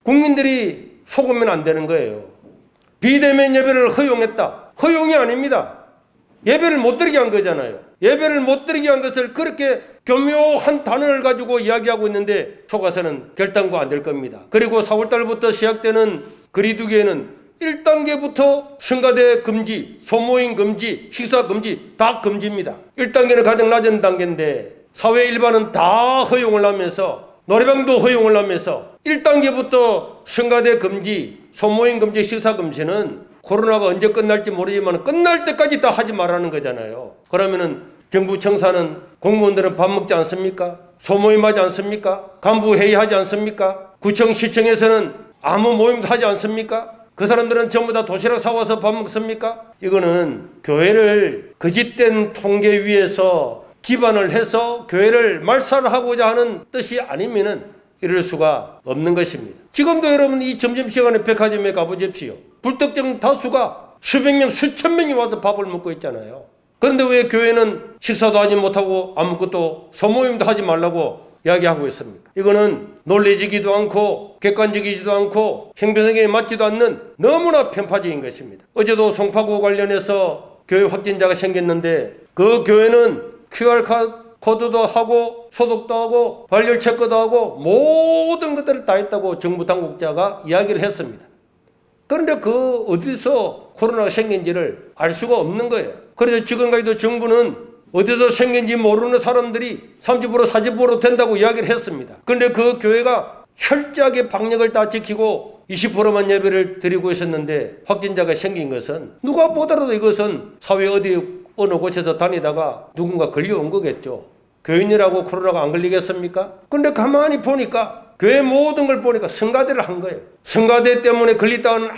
국민들이 속으면 안 되는 거예요. 비대면 예배를 허용했다. 허용이 아닙니다. 예배를 못 드리게 한 거잖아요. 예배를 못 드리게 한 것을 그렇게 교묘한 단어를 가지고 이야기하고 있는데 속아서는 결단코 안 될 겁니다. 그리고 4월달부터 시작되는 거리두기에는 1단계부터 성가대 금지, 소모임 금지, 식사 금지 다 금지입니다. 1단계는 가장 낮은 단계인데 사회 일반은 다 허용을 하면서 노래방도 허용을 하면서 1단계부터 성가대 금지, 소모임 금지, 식사 금지는 코로나가 언제 끝날지 모르지만 끝날 때까지 다 하지 말라는 거잖아요. 그러면은 정부 청사는 공무원들은 밥 먹지 않습니까? 소모임하지 않습니까? 간부 회의하지 않습니까? 구청 시청에서는 아무 모임도 하지 않습니까? 그 사람들은 전부 다 도시락 사와서 밥 먹습니까? 이거는 교회를 거짓된 통계 위에서 기반을 해서 교회를 말살하고자 하는 뜻이 아니면은 이럴 수가 없는 것입니다. 지금도 여러분 이 점심시간에 백화점에 가보십시오. 불특정 다수가 수백 명, 수천 명이 와서 밥을 먹고 있잖아요. 그런데 왜 교회는 식사도 하지 못하고 아무것도 소모임도 하지 말라고 이야기하고 있습니까? 이거는 논리적이지도 않고 객관적이지도 않고 형평성에 맞지도 않는 너무나 편파적인 것입니다. 어제도 송파구 관련해서 교회 확진자가 생겼는데 그 교회는 QR코드도 하고 소독도 하고 발열 체크도 하고 모든 것들을 다 했다고 정부 당국자가 이야기를 했습니다. 그런데 그 어디서 코로나가 생긴지를 알 수가 없는 거예요. 그래서 지금까지도 정부는 어디서 생긴지 모르는 사람들이 30% 40% 된다고 이야기를 했습니다. 그런데 그 교회가 철저하게 방역을 다 지키고 20%만 예배를 드리고 있었는데 확진자가 생긴 것은 누가 보더라도 이것은 사회 어느 곳에서 다니다가 누군가 걸려온 거겠죠. 교인이라고 코로나가 안 걸리겠습니까? 그런데 가만히 보니까 교회 모든 걸 보니까 성가대를 한 거예요. 성가대 때문에 걸렸다는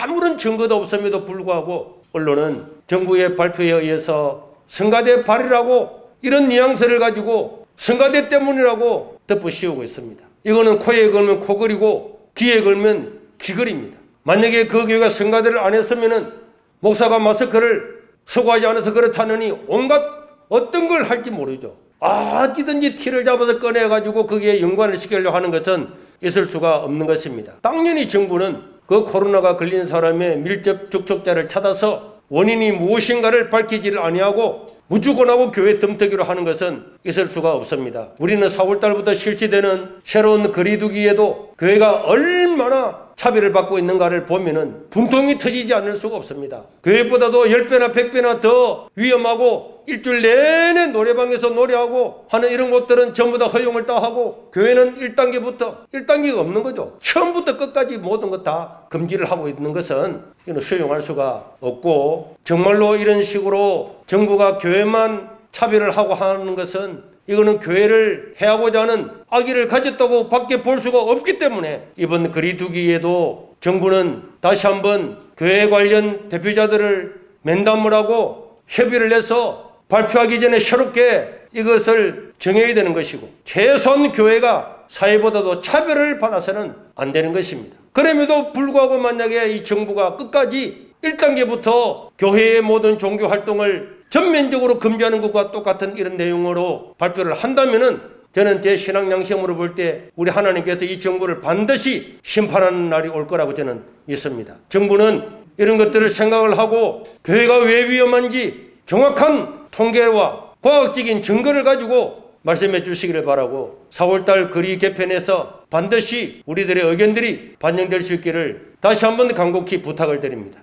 아무런 증거도 없음에도 불구하고 언론은 정부의 발표에 의해서 성가대 발이라고 이런 뉘앙스를 가지고 성가대 때문이라고 덮어씌우고 있습니다. 이거는 코에 걸면 코걸이고 귀에 걸면 귀걸입니다. 만약에 그 교회가 성가대를 안 했으면은 목사가 마스크를 수고하지 않아서 그렇다느니 온갖 어떤 걸 할지 모르죠. 어디든지 티를 잡아서 꺼내가지고 거기에 연관을 시키려고 하는 것은 있을 수가 없는 것입니다. 당연히 정부는 그 코로나가 걸린 사람의 밀접 접촉자를 찾아서 원인이 무엇인가를 밝히지를 아니하고 무조건하고 교회 덤터기로 하는 것은 있을 수가 없습니다. 우리는 4월달부터 실시되는 새로운 거리두기에도 교회가 얼마나 차별을 받고 있는가를 보면은 분통이 터지지 않을 수가 없습니다. 교회보다도 10배나 100배나 더 위험하고 일주일 내내 노래방에서 노래하고 하는 이런 곳들은 전부 다 허용을 다 하고 교회는 1단계가 없는 거죠. 처음부터 끝까지 모든 것 다 금지를 하고 있는 것은 이는 수용할 수가 없고 정말로 이런 식으로 정부가 교회만 차별을 하고 하는 것은 이거는 교회를 해하고자 하는 악의를 가졌다고 밖에 볼 수가 없기 때문에 이번 거리두기에도 정부는 다시 한번 교회 관련 대표자들을 면담을 하고 협의를 해서 발표하기 전에 새롭게 이것을 정해야 되는 것이고 최소한 교회가 사회보다도 차별을 받아서는 안 되는 것입니다. 그럼에도 불구하고 만약에 이 정부가 끝까지 1단계부터 교회의 모든 종교 활동을 전면적으로 금지하는 것과 똑같은 이런 내용으로 발표를 한다면은 저는 제 신앙 양심으로 볼 때 우리 하나님께서 이 정부를 반드시 심판하는 날이 올 거라고 저는 믿습니다. 정부는 이런 것들을 생각을 하고 교회가 왜 위험한지 정확한 통계와 과학적인 증거를 가지고 말씀해 주시기를 바라고 4월달 거리 개편에서 반드시 우리들의 의견들이 반영될 수 있기를 다시 한번 간곡히 부탁을 드립니다.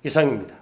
이상입니다.